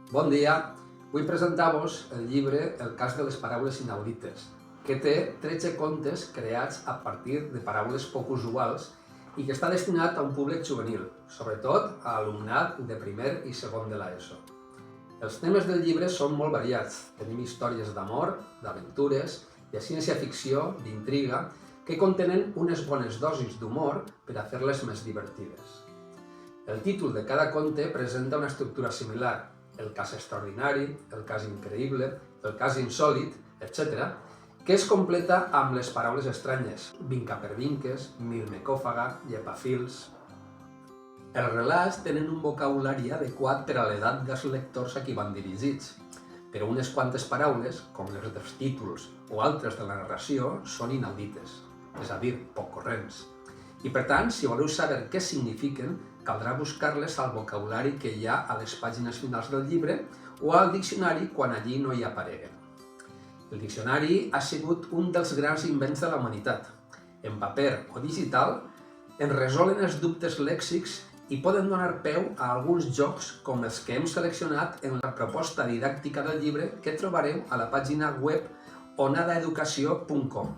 Bon dia! Vull presentar-vos el llibre El cas de les paraules inaudites, que té 13 contes creats a partir de paraules poc usuals i que està destinat a un públic juvenil, sobretot a alumnat de primer i segon de l'ESO. Els temes del llibre són molt variats. Tenim històries d'amor, d'aventures, de ciència-ficció, d'intriga, que contenen unes bones dosis d'humor per a fer-les més divertides. El títol de cada conte presenta una estructura similar: el cas extraordinari, el cas increïble, el cas insòlit, etc., que es completa amb les paraules estranyes: vincapervinques, mirmecòfaga, llepafils. Els relats tenen un vocabulari adequat per a l'edat dels lectors a qui van dirigits, però unes quantes paraules, com les dels títols o altres de la narració, són inaudites, és a dir, poc corrents. I per tant, si voleu saber què signifiquen, caldrà buscar-les al vocabulari que hi ha a les pàgines finals del llibre o al diccionari quan allí no hi apareguen. El diccionari ha sigut un dels grans invents de la humanitat. En paper o digital, en resolen els dubtes lèxics i poden donar peu a alguns jocs com els que hem seleccionat en la proposta didàctica del llibre que trobareu a la pàgina web onadaeducació.com.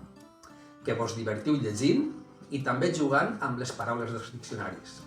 Que vos divertiu llegint i també jugant amb les paraules dels diccionaris.